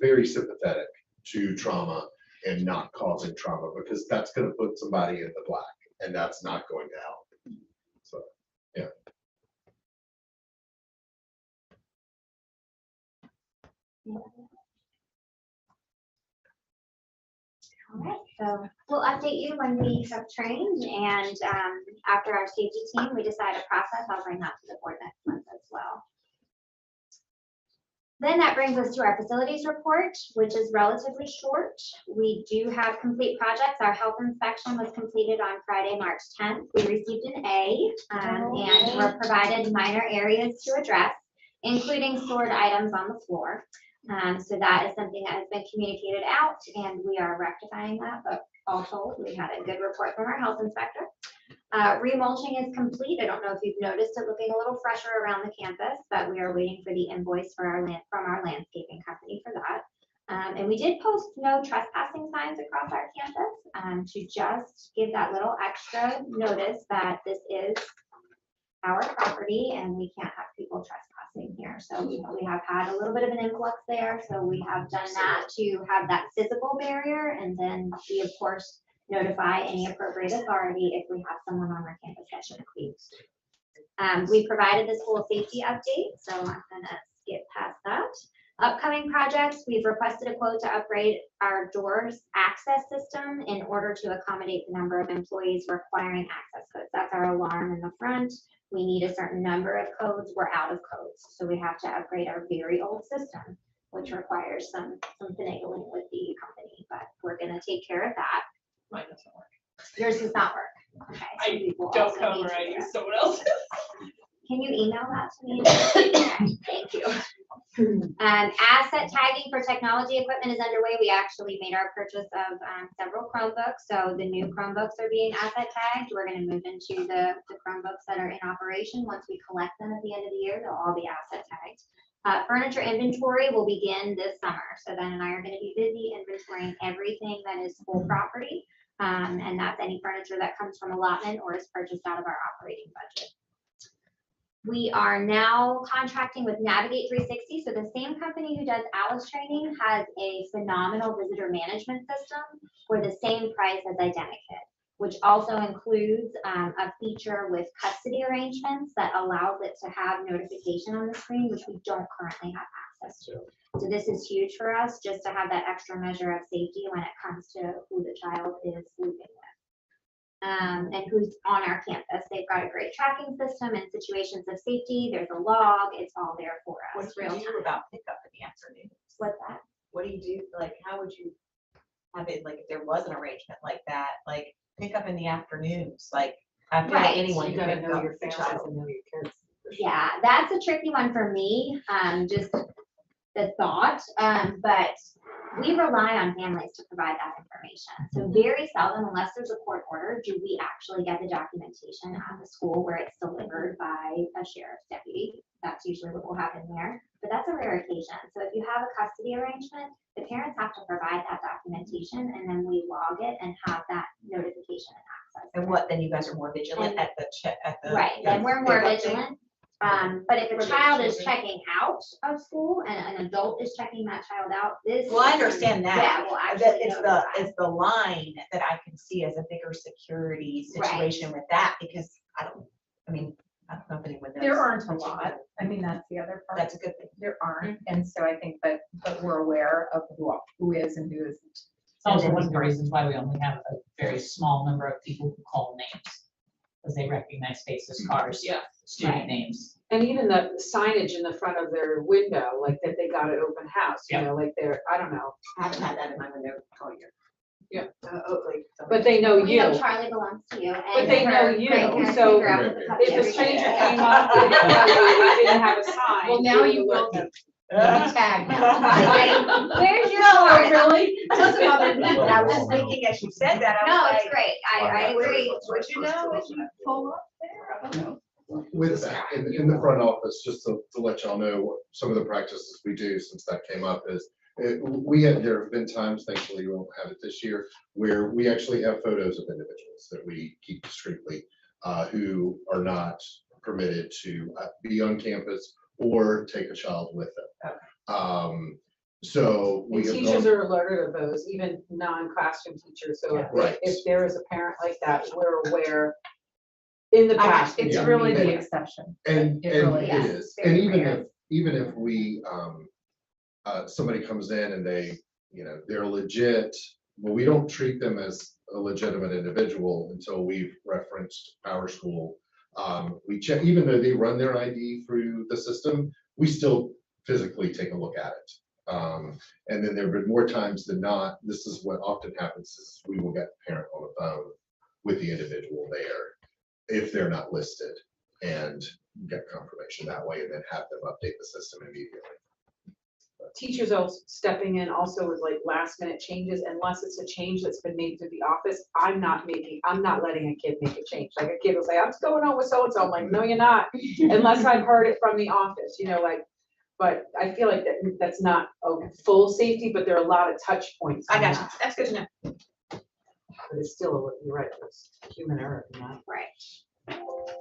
very sympathetic to trauma and not causing trauma, because that's going to put somebody in the black, and that's not going to help. So, yeah. All right, so we'll update you when we have trained, and after our safety team, we decide a process. I'll bring that to the board next month as well. Then that brings us to our facilities report, which is relatively short. We do have complete projects. Our health inspection was completed on Friday, March 10th. We received an A, and were provided minor areas to address, including stored items on the floor. So that is something that has been communicated out, and we are rectifying that, but all told, we had a good report from our health inspector. Remulching is complete. I don't know if you've noticed it looking a little fresher around the campus, but we are waiting for the invoice for from our landscaping company for that. And we did post no trespassing signs across our campus to just give that little extra notice that this is our property and we can't have people trespassing here. So we have had a little bit of an influx there. So we have done that to have that physical barrier, and then we of course notify any appropriate authority if we have someone on our campus that shouldn't be. We provided the school safety update, so I'm gonna skip past that. Upcoming projects, we've requested a quote to upgrade our doors access system in order to accommodate the number of employees requiring access codes. That's our alarm in the front. We need a certain number of codes. We're out of codes. So we have to upgrade our very old system, which requires some finagling with the company, but we're gonna take care of that. Mine doesn't work. Yours does not work. Okay. so I we will don't also cover, need to I do use that. someone else's. Can you email that to me? Okay, thank you. Asset tagging for technology equipment is underway. We actually made our purchase of several Chromebooks. So the new Chromebooks are being asset tagged. We're going to move into the Chromebooks that are in operation. Once we collect them at the end of the year, they'll all be asset tagged. Furniture inventory will begin this summer. So Ben and I are going to be busy inventorying everything that is school property. And that's any furniture that comes from allotment or is purchased out of our operating budget. We are now contracting with Navigate 360. So the same company who does Alice training has a phenomenal visitor management system for the same price as Identikit, which also includes a feature with custody arrangements that allows it to have notification on the screen, which we don't currently have access to. So this is huge for us, just to have that extra measure of safety when it comes to who the child is living with. And who's on our campus. They've got a great tracking system in situations of safety. There's a log. It's all there for us. What do you do about pickup in the afternoon? What's that? What do you do? Like, how would you have it, like, if there was an arrangement like that, like, pick up in the afternoons, like, after Right. anyone You can gotta pick know up your the families child? and know your kids. Yeah, that's a tricky one for me, just the thought, but we rely on families to provide that information. So very seldom, unless there's a court order, do we actually get the documentation at the school where it's delivered by a sheriff's deputy. That's usually what will happen there, but that's a rare occasion. So if you have a custody arrangement, the parents have to provide that documentation, and then we log it and have that notification and access. And what, then you guys are more vigilant at the check, at the. Right, then we're more pickup thing? vigilant. But if a child is checking out of school and an adult is checking that child out, this. Well, I understand that. Yeah, well, That actually. it's notify. it's the line that I can see as a bigger security situation with that, because I don't know if anyone knows. There aren't a lot. I mean, that's the other part. That's a good thing. There aren't. And so I think that, but we're aware of who is and who isn't. It's also one of the reasons why we only have a very small number of people who call names, because they recognize faces, cars, student Right. names. And even the signage in the front of their window, like that they got an open house, you Yeah. know, like they're, I don't know. I haven't had that in my window all year. But they know We know you. Charlie belongs to you. But they know you, so If a stranger Right. came up, they didn't know you, they didn't have a sign. Well, now you will. will. Tag now. Where's your No, card? really? It doesn't bother me, but I was just thinking as you said that, I No, was it's like. great. I agree. Would you know if you pull up there? I don't know. With that, in the front office, just to let y'all know, what some of the practices we do since that came up is, there have been times, thankfully we won't have it this year, where we actually have photos of individuals that we keep discreetly, who are not permitted to be on campus or take a child with them. So And we have teachers gone- are alerted of those, even non-classroom teachers, so Right. if there is a parent like that, we're aware in the past. It's Yeah. really the And- exception. And It it really is, Very and even rare. if we, somebody comes in and they, they're legit, well, we don't treat them as a legitimate individual until we've referenced our school. We check, even though they run their ID through the system, we still physically take a look at it. And then there have been more times than not, this is what often happens, is we will get the parent on the phone with the individual there, if they're not listed, and get confirmation that way, and then have them update the system immediately. Teachers are stepping in also with like last minute changes, unless it's a change that's been made to the office. I'm not letting a kid make a change. Like a kid will say, I'm just going on with so-and-so. I'm like, no, you're not, unless I've heard it from the office, like, but I feel like that's not a full safety, but there are a lot of touch points. I on got you. that. That's good to know. But it's still, you're right, it's human error in that. Right.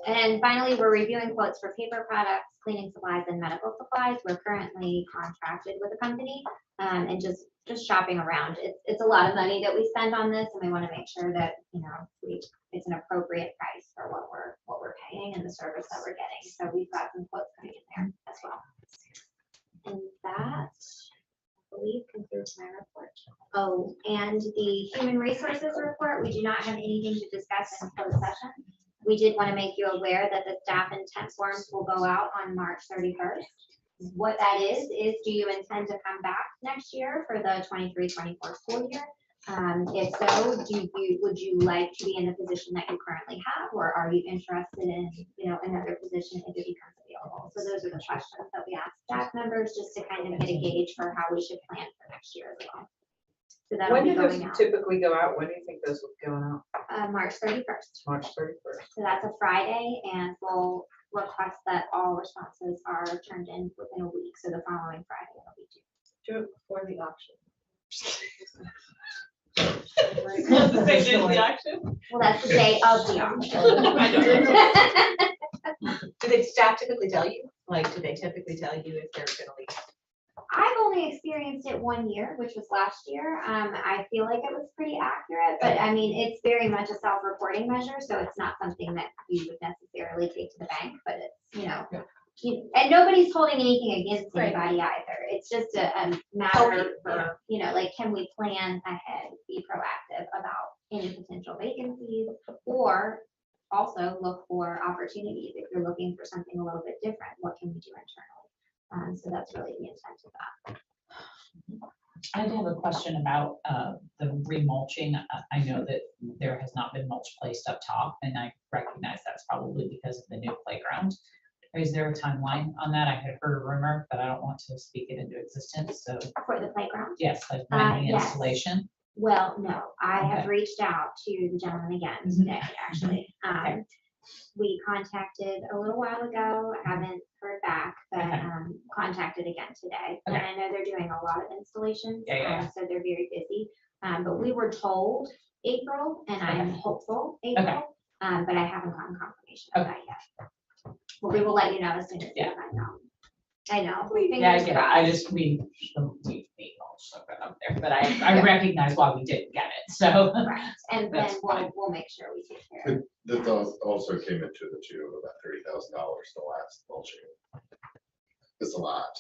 And finally, we're reviewing quotes for paper products, cleaning supplies, and medical supplies. We're currently contracted with a company, and just shopping around. It's a lot of money that we spend on this, and we want to make sure that, it's an appropriate price for what we're paying and the service that we're getting. So we've got some quotes coming in there as well. And that, I believe, concludes my report. Oh, and the human resources report, we do not have anything to discuss in closed session. We did want to make you aware that the staff intent forms will go out on March 31st. What that is do you intend to come back next year for the 23-24 school year? If so, would you like to be in the position that you currently have, or are you interested in, another position if it becomes available? So those are the questions that we ask staff members, just to kind of get a gauge for how we should plan for next year as well. So that'll When be do those going out, typically go out? When do you think those will be going out? March 31st. March 31st. So that's a Friday, and we'll request that all responses are turned in within a week. So the following Friday will be due. Do it before the auction. That's the same day as the auction? Well, that's the day of the auction. Do they staff typically tell you? Like, do they typically tell you if they're gonna leave? I've only experienced it one year, which was last year. I feel like it was pretty accurate, but I mean, it's very much a self-reporting measure, so it's not something that you would necessarily take to the bank, but it's, and nobody's holding anything against anybody either. It's just a matter for, like, can we plan ahead, be proactive about any potential vacancies, or also look for opportunities. If you're looking for something a little bit different, what can we do internally? So that's really the intent of that. I do have a question about the remulching. I know that there has not been mulch placed up top, and I recognize that's probably because of the new playground. Is there a timeline on that? I had heard a rumor, but I don't want to speak it into existence, so For the playground? yes, like when the yes. installation. Well, no, I have Okay. reached out to the gentleman again today, actually. We contacted a little while ago, haven't heard back, but Okay. contacted again today. And Okay. I know they're doing a lot of installations, Yeah. so they're very busy. But we were told April, and I'm Okay. hopeful April, but I haven't gotten confirmation of that yet. But we will let you know as soon as we Yeah. find out. I know. Yeah, I fingers get it. I crossed. just, we mulch up there, but I recognize why we didn't get it, so. Right, and then That's fine. we'll make sure we take care of it. That also came into the tune of about $30,000 the last mulching. It's a lot,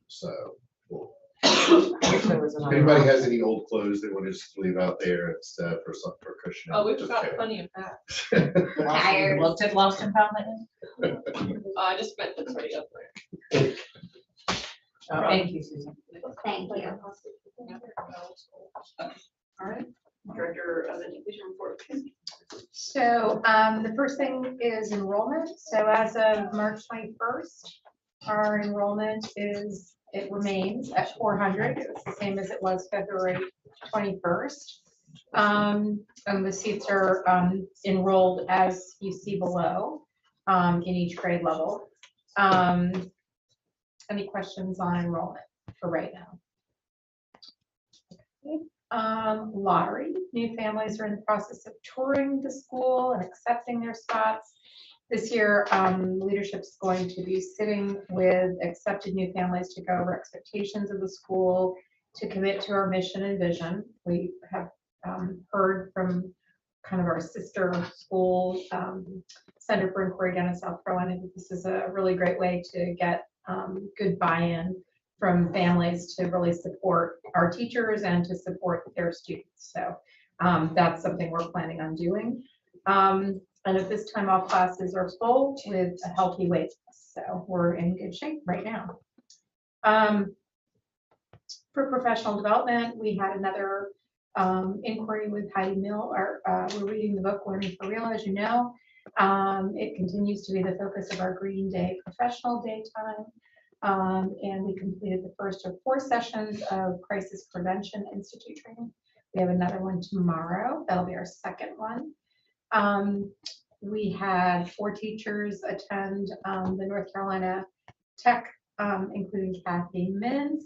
so. we'll- If anybody has any old clothes they want to just leave out there instead for some, for cushioning. Oh, we've just got take it. plenty of that. Tires. Looked at Lost and Found lately? I just meant that's already up there. Thank you, Susan. Thank you. All right, Director of Education report. So the first thing is enrollment. So as of March 21st, our enrollment it remains at 400. It's the same as it was February 21st. And the seats are enrolled as you see below in each grade level. Any questions on enrollment for right now? Lottery, new families are in the process of touring the school and accepting their spots. This year, leadership's going to be sitting with accepted new families to go over expectations of the school, to commit to our mission and vision. We have heard from kind of our sister school, Center for Inquiry down in South Carolina, that this is a really great way to get good buy-in from families to really support our teachers and to support their students. So that's something we're planning on doing. And at this time, all classes are full with a healthy wait list. So we're in good shape right now. For professional development, we had another inquiry with Heidi Mill. We're reading the book Learning for Real, as you know. It continues to be the focus of our Green Day professional daytime. And we completed the first of 4 sessions of Crisis Prevention Institute training. We have another one tomorrow. That'll be our second one. We had 4 teachers attend the North Carolina Tech, including Kathy Mintz.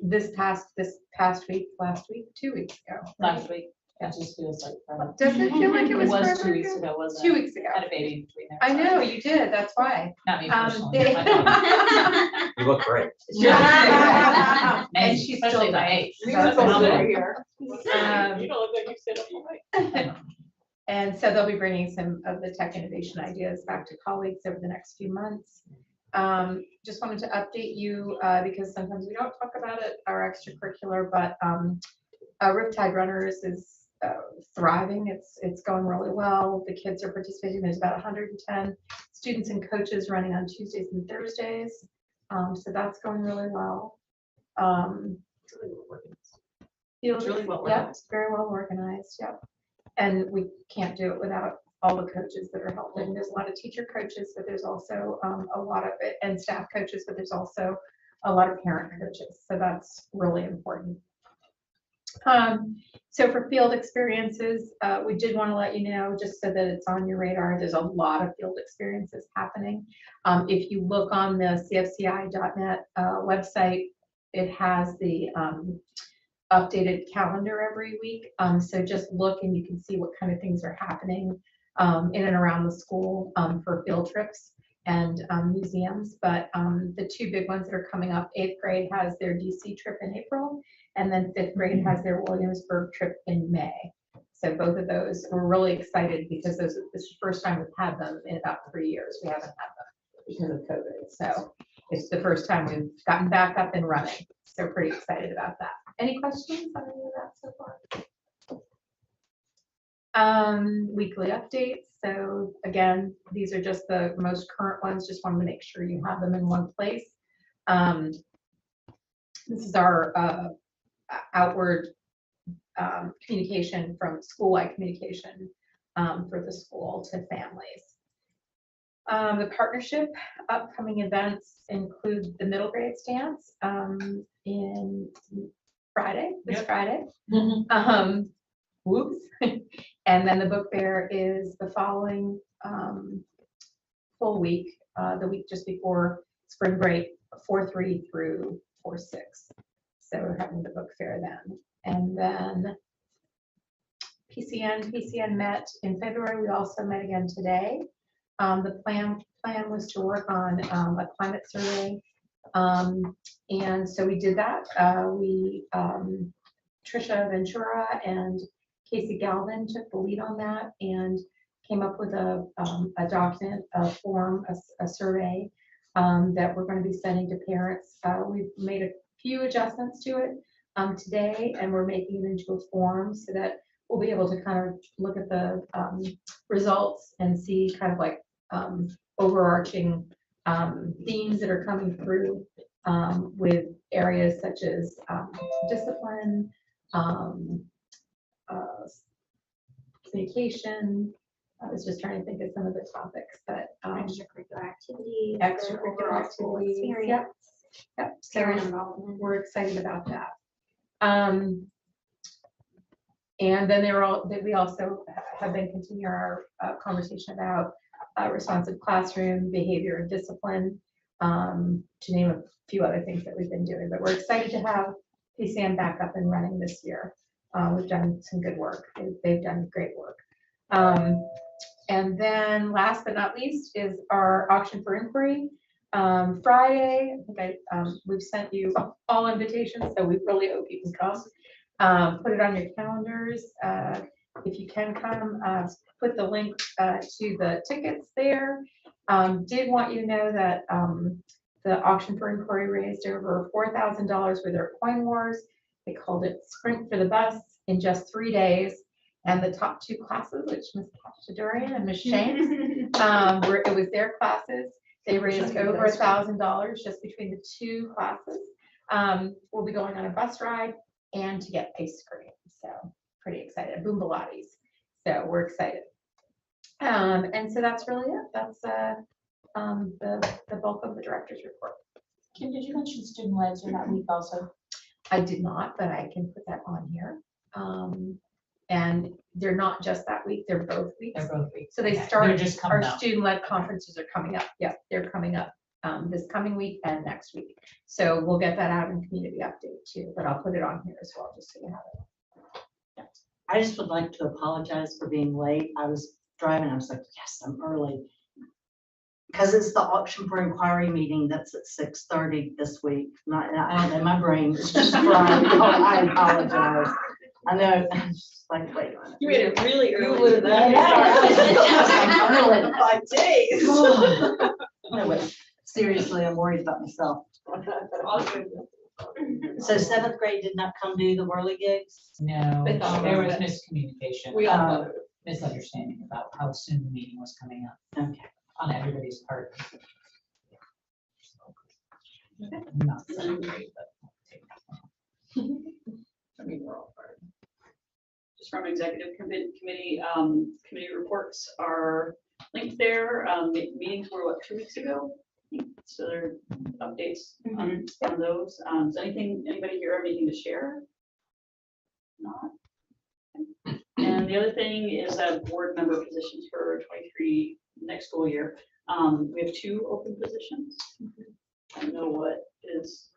This past week, last week, 2 weeks ago. right? Last week, that just feels like. forever. Does it feel like it was It was forever 2 weeks ago? ago, wasn't 2 it? weeks ago. Had a baby in between there. I know, you did, that's why. Not me Um, personally. they- my dog. You look great. And Amazing, she's especially still the nice. age. We That's were both phenomenal. over here. Um, You don't look like you sit up all night. And so they'll be bringing some of the tech innovation ideas back to colleagues over the next few months. Just wanted to update you because sometimes we don't talk about it, our extracurricular, but Riptide Runners is thriving. It's going really well. The kids are participating. There's about 110 students and coaches running on Tuesdays and Thursdays. So that's going really well. It's really well Yep, organized. very well organized, yep. And we can't do it without all the coaches that are helping. There's a lot of teacher coaches, but there's also a lot of, and staff coaches, but there's also a lot of parent coaches. So that's really important. So for field experiences, we did want to let you know, just so that it's on your radar, there's a lot of field experiences happening. If you look on the CFCI.net website, it has the updated calendar every week. So just look and you can see what kind of things are happening in and around the school for field trips and museums. But the 2 big ones that are coming up, 8th grade has their DC trip in April, and then 5th grade has their Williamsburg trip in May. So both of those, we're really excited because this is the first time we've had them in about 3 years. We haven't had them because of COVID. So it's the first time we've gotten back up and running. So pretty excited about that. Any questions on any of that so far? Weekly updates. So again, these are just the most current ones. Just wanted to make sure you have them in one place. This is our outward communication from school-wide communication for the school to families. The partnership upcoming events include the middle grade dance in Friday, this Friday. Whoops. And then the book fair is the following full week, the week just before spring break, 4/3 through 4/6. So we're having the book fair then. And then PCN met in February. We also met again today. The plan was to work on a climate survey. And so we did that. Trisha Ventura and Casey Galvin took the lead on that and came up with a document, a form, a survey that we're going to be sending to parents. We've made a few adjustments to it today, and we're making it into a form so that we'll be able to kind of look at the results and see kind of like overarching themes that are coming through with areas such as discipline, communication. I was just trying to think of some of the topics, but Extracurricular activities. extracurricular overall school activities. experience, Yep. Parent So involvement. we're excited about that. And then we also have been continuing our conversation about responsive classroom, behavior and discipline, to name a few other things that we've been doing. But we're excited to have PCM back up and running this year. We've done some good work. They've done great work. And then last but not least is our auction for inquiry. Friday, I think we've sent you all invitations, so we really hope you can come. Put it on your calendars. If you can come, put the link to the tickets there. Did want you to know that the auction for inquiry raised over $4,000 with their coin wars. They called it Sprint for the Bus in just 3 days. And the top 2 classes, which Ms. Dorian and Ms. Shanks, it was their classes. They raised over $1,000 just between the 2 classes. We'll be going on a bus ride and to get ice cream. So pretty excited. Boombalotties. So we're excited. And so that's really it. That's the bulk of the director's report. Kim, did you mention student lives are that week also? I did not, but I can put that on here. And they're not just that week, they're both weeks. They're both weeks. So they Okay. start, They're just coming our up. student-led conferences are coming up. Yeah, they're coming up this coming week and next week. So we'll get that out in community update too, but I'll put it on here as well, just so you have it. I just would like to apologize for being late. I was driving, I was like, yes, I'm early. Because it's the auction for inquiry meeting that's at 6:30 this week. Not, I don't know, my brain is just fried. Oh, I apologize. I know, it's just like, wait a minute. You made it really early. would've done it. I'm early in 5 days. No, wait, seriously, I'm worried about myself. So 7th grade did not come do the whirly gigs? No, They thought there about was it. miscommunication. We all know. Misunderstanding about how soon the meeting was coming up Okay. on everybody's part. Not so great, but. I mean, we're all part. Just from executive committee, committee reports are linked there. Meetings were what, 2 weeks ago? So there are updates on those. Does anybody here have anything to share? Not? And the other thing is board member positions for 23 next school year. We have 2 open positions. I don't know what is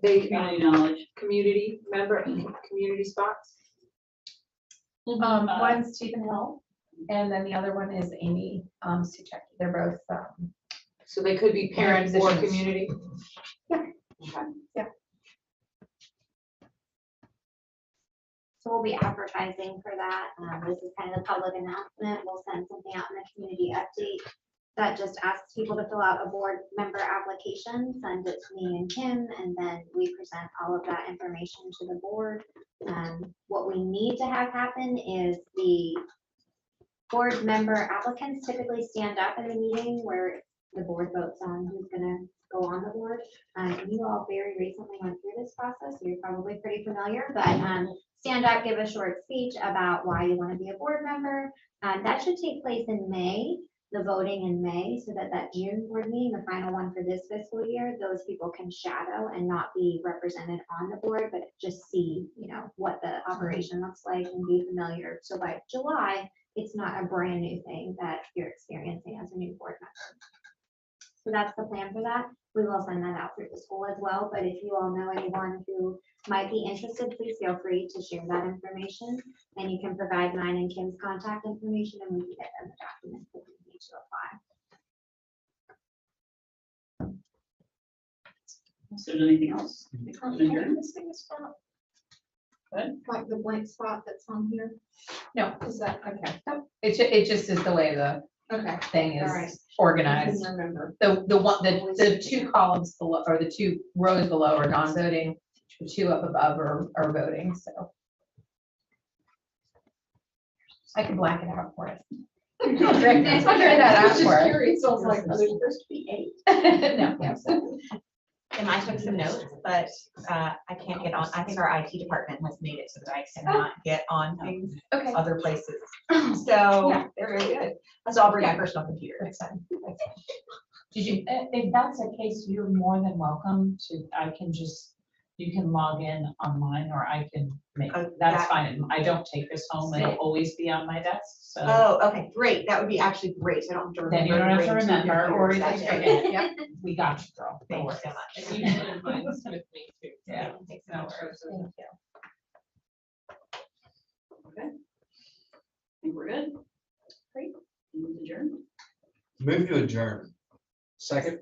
They, community knowledge. community member, community spots. One's Stephen Hill, and then the other one is Amy Suchek. They're both. So they could be parent or Positions. community. So we'll be advertising for that. This is kind of the public announcement. We'll send something out in the community update that just asks people to fill out a board member application, send it to me and Kim, and then we present all of that information to the board. What we need to have happen is the board member applicants typically stand up at a meeting where the board votes on who's gonna go on the board. You all very recently went through this process, so you're probably pretty familiar, but stand up, give a short speech about why you want to be a board member. That should take place in May. the voting in May, so that that June board meeting, the final one for this fiscal year, those people can shadow and not be represented on the board, but just see, what the operation looks like and be familiar. So by July, it's not a brand new thing that you're experiencing as a new board member. So that's the plan for that. We will send that out through the school as well, but if you all know anyone who might be interested, please feel free to share that information. And you can provide mine and Kim's contact information, and we can get them the documents that we need to apply. So anything else? Adjourn? Missing a spot, What? like the blank spot that's on here. No, Is that, okay, it just is the way the okay. thing All right. is organized. I can remember. The two columns below, or the two rows below are non-voting, the two up above are voting, so. I can black it out for us. Figure that out Just for us. curious, I was like, oh, there's supposed to be 8. No, And I took some notes, but I can't get on, I think our IT department has made it so that I cannot get on things okay. other places. So Yeah. they're very good. So I'll bring my personal computer next time. Did you, if that's the case, you're more than welcome to, you can log in online, or I can make, Oh, that's that- fine. I don't take this home, it'll always be on my desk, so. Oh, okay, great. That would be actually great. So I don't have to remember. Then you don't have to bring two remember, or computers just that forget day. it. Yep, we got you, girl. Don't Thank you worry. so much. And you should have mine with me too. Yeah. No worries. Okay. I think we're good. Great. Adjourn. Move to adjourn. Second.